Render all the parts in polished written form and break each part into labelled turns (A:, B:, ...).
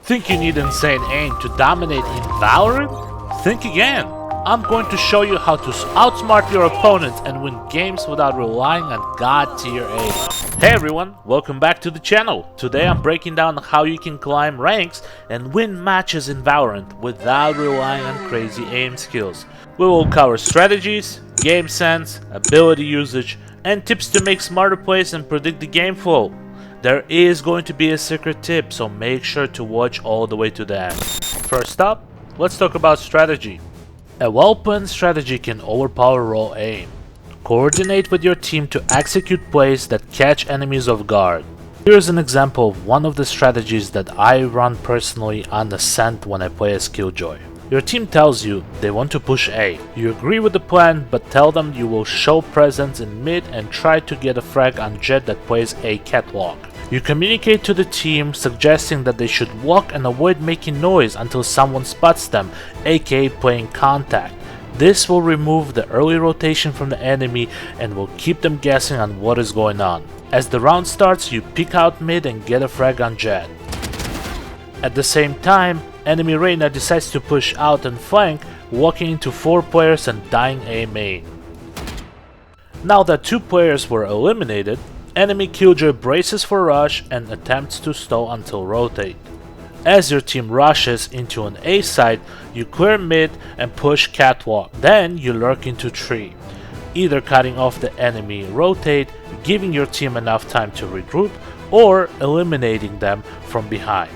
A: Think you need insane aim to dominate in Valorant? Think again! I'm going to show you how to outsmart your opponents and win games without relying on god tier aim. Hey everyone, welcome back to the channel. Today I'm breaking down how you can climb ranks and win matches in Valorant without relying on crazy aim skills. We will cover strategies, game sense, ability usage, and tips to make smarter plays and predict the game flow. There is going to be a secret tip, so make sure to watch all the way to the end. First up, let's talk about strategy. A well-planned strategy can overpower raw aim. Coordinate with your team to execute plays that catch enemies off guard. Here's an example of one of the strategies that I run personally on Ascent when I play as Killjoy. Your team tells you they want to push A. You agree with the plan, but tell them you will show presence in mid and try to get a frag on Jet that plays A catwalk. You communicate to the team suggesting that they should walk and avoid making noise until someone spots them, aka playing contact. This will remove the early rotation from the enemy and will keep them guessing on what is going on. As the round starts, you peek out mid and get a frag on Jet. At the same time, enemy Reyna decides to push out and flank, walking into 4 players and dying A main. Now that 2 players were eliminated, enemy Killjoy braces for rush and attempts to stall until rotate. As your team rushes into an A site, you clear mid and push catwalk, then you lurk into tree, either cutting off the enemy rotate, giving your team enough time to regroup, or eliminating them from behind.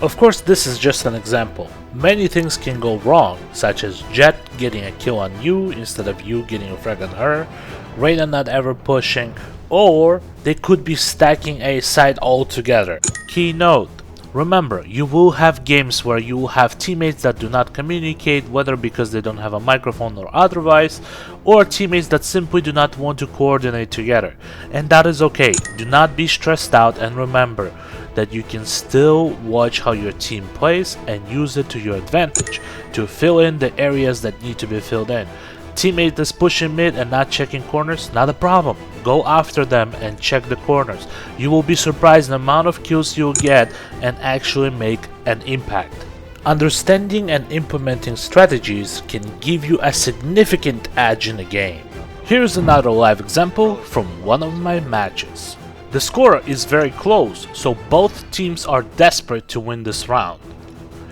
A: Of course, this is just an example. Many things can go wrong, such as Jet getting a kill on you instead of you getting a frag on her, Reyna not ever pushing, or they could be stacking a site altogether. Key note: remember, you will have games where you will have teammates that do not communicate, whether because they don't have a microphone or otherwise, or teammates that simply do not want to coordinate together. And that is okay. Do not be stressed out, and remember that you can still watch how your team plays and use it to your advantage to fill in the areas that need to be filled in. Teammate that's pushing mid and not checking corners, not a problem. Go after them and check the corners. You will be surprised the amount of kills you'll get and actually make an impact. Understanding and implementing strategies can give you a significant edge in the game. Here's another live example from one of my matches. The score is very close, so both teams are desperate to win this round.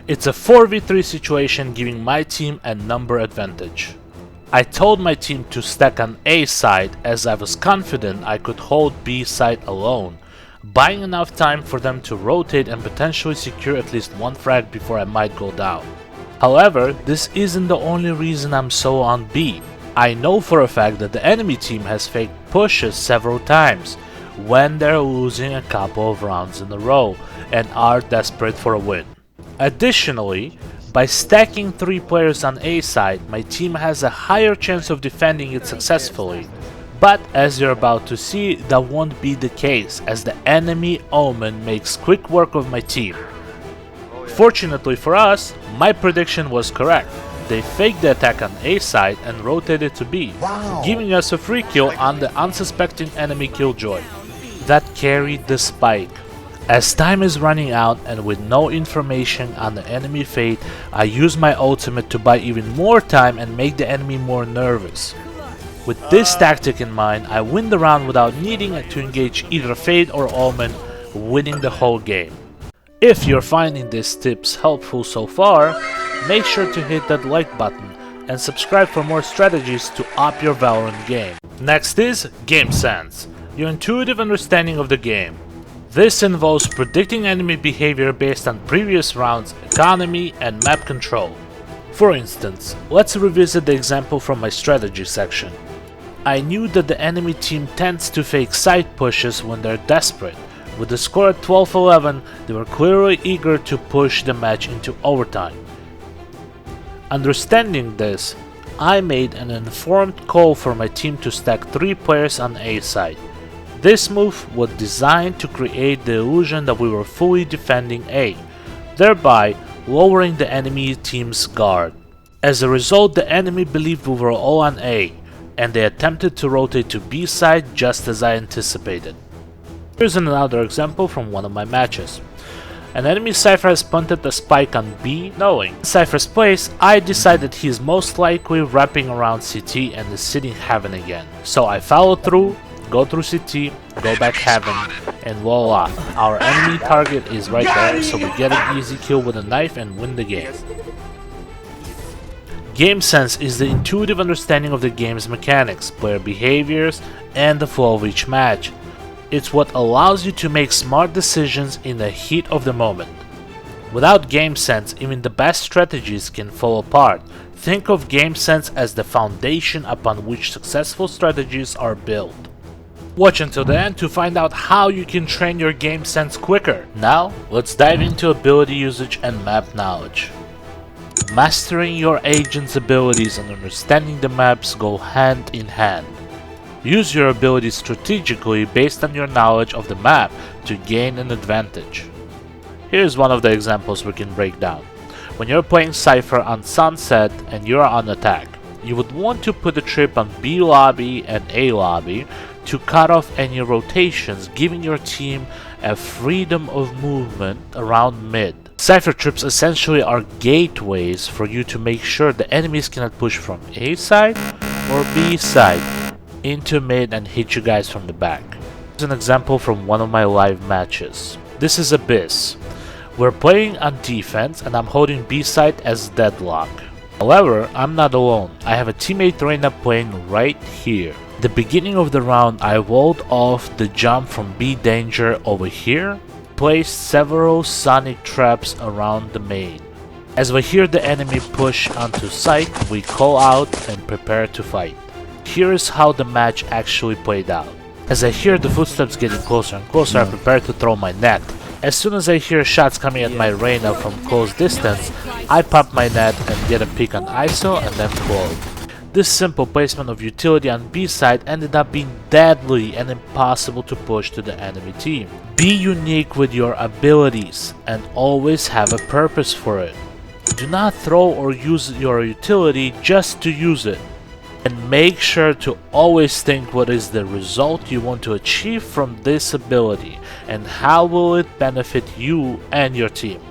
A: It's a 4v3 situation, giving my team a number advantage. I told my team to stack on A side as I was confident I could hold B side alone, buying enough time for them to rotate and potentially secure at least one frag before I might go down. However, this isn't the only reason I'm so on B. I know for a fact that the enemy team has faked pushes several times when they're losing a couple of rounds in a row and are desperate for a win. Additionally, by stacking 3 players on A side, my team has a higher chance of defending it successfully. But as you're about to see, that won't be the case, as the enemy Omen makes quick work of my team. Fortunately for us, my prediction was correct. They faked the attack on A side and rotated to B, giving us a free kill on the unsuspecting enemy Killjoy. That carried the spike. As time is running out and with no information on the enemy fate, I use my ultimate to buy even more time and make the enemy more nervous. With this tactic in mind, I win the round without needing to engage either Fate or Omen, winning the whole game. If you're finding these tips helpful so far, make sure to hit that like button and subscribe for more strategies to up your Valorant game. Next is game sense, your intuitive understanding of the game. This involves predicting enemy behavior based on previous rounds, economy, and map control. For instance, let's revisit the example from my strategy section. I knew that the enemy team tends to fake side pushes when they're desperate. With the score at 12-11, they were clearly eager to push the match into overtime. Understanding this, I made an informed call for my team to stack 3 players on A side. This move was designed to create the illusion that we were fully defending A, thereby lowering the enemy team's guard. As a result, the enemy believed we were all on A, and they attempted to rotate to B side just as I anticipated. Here's another example from one of my matches. An enemy Cypher has planted the spike on B. Knowing Cypher's place, I decided he is most likely wrapping around CT and is sitting Heaven again. So I follow through, go through CT, go back Heaven, and voila, our enemy target is right there, so we get an easy kill with a knife and win the game. Game sense is the intuitive understanding of the game's mechanics, player behaviors, and the flow of each match. It's what allows you to make smart decisions in the heat of the moment. Without game sense, even the best strategies can fall apart. Think of game sense as the foundation upon which successful strategies are built. Watch until the end to find out how you can train your game sense quicker. Now, let's dive into ability usage and map knowledge. Mastering your agent's abilities and understanding the maps go hand in hand. Use your abilities strategically based on your knowledge of the map to gain an advantage. Here's one of the examples we can break down. When you're playing Cypher on Sunset and you're on attack, you would want to put a trip on B lobby and A lobby to cut off any rotations, giving your team a freedom of movement around mid. Cypher trips essentially are gateways for you to make sure the enemies cannot push from A side or B side into mid and hit you guys from the back. Here's an example from one of my live matches. This is Abyss. We're playing on defense and I'm holding B side as deadlock. However, I'm not alone. I have a teammate Reina playing right here. The beginning of the round I walled off the jump from B danger over here, placed several sonic traps around the main. As we hear the enemy push onto site, we call out and prepare to fight. Here is how the match actually played out. As I hear the footsteps getting closer and closer, I prepare to throw my net. As soon as I hear shots coming at my Reina from close distance, I pop my net and get a peek on ISO and then close. This simple placement of utility on B side ended up being deadly and impossible to push to the enemy team. Be unique with your abilities and always have a purpose for it. Do not throw or use your utility just to use it. And make sure to always think what is the result you want to achieve from this ability and how will it benefit you and your team.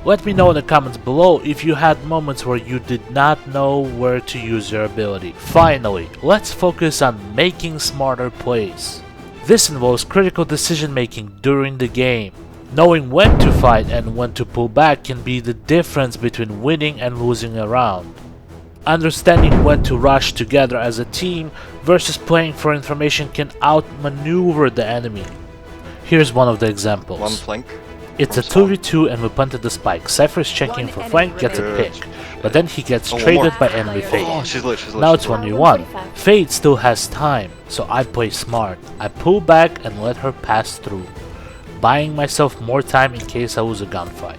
A: Let me know in the comments below if you had moments where you did not know where to use your ability. Finally, let's focus on making smarter plays. This involves critical decision making during the game. Knowing when to fight and when to pull back can be the difference between winning and losing a round. Understanding when to rush together as a team versus playing for information can outmaneuver the enemy. Here's one of the examples.
B: One flank.
A: It's a 2v2 and we planted the spike. Cypher is checking for flank, gets a pick, but then he gets traded by enemy Fade.
B: Oh, she's lit.
A: Now it's 1v1. Fade still has time, so I play smart. I pull back and let her pass through, buying myself more time in case I lose a gunfight.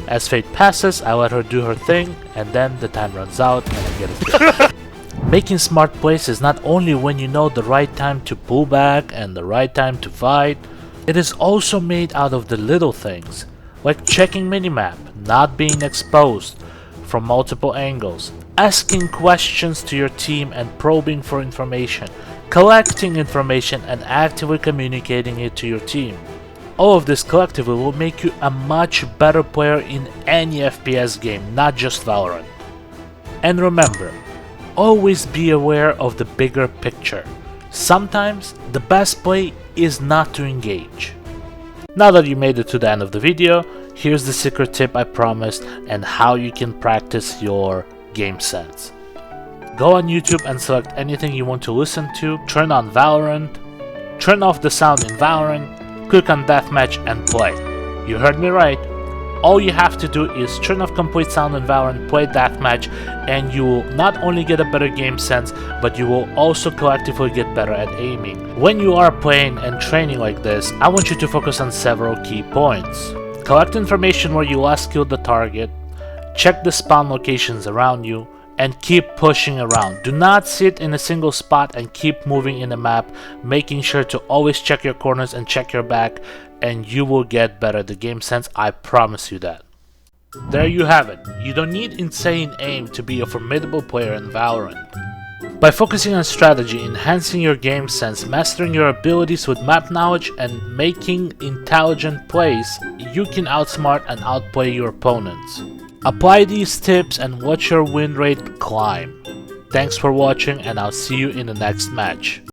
A: As Fate passes, I let her do her thing, and then the time runs out and I get a kill. Making smart plays is not only when you know the right time to pull back and the right time to fight, it is also made out of the little things, like checking minimap, not being exposed from multiple angles, asking questions to your team and probing for information, collecting information and actively communicating it to your team. All of this collectively will make you a much better player in any FPS game, not just Valorant. And remember, always be aware of the bigger picture. Sometimes the best play is not to engage. Now that you made it to the end of the video, here's the secret tip I promised and how you can practice your game sense. Go on YouTube and select anything you want to listen to, turn on Valorant, turn off the sound in Valorant, click on Deathmatch and play. You heard me right. All you have to do is turn off complete sound in Valorant, play Deathmatch, and you will not only get a better game sense, but you will also collectively get better at aiming. When you are playing and training like this, I want you to focus on several key points. Collect information where you last killed the target, check the spawn locations around you, and keep pushing around. Do not sit in a single spot and keep moving in the map, making sure to always check your corners and check your back, and you will get better at the game sense, I promise you that. There you have it. You don't need insane aim to be a formidable player in Valorant. By focusing on strategy, enhancing your game sense, mastering your abilities with map knowledge, and making intelligent plays, you can outsmart and outplay your opponents. Apply these tips and watch your win rate climb. Thanks for watching, and I'll see you in the next match.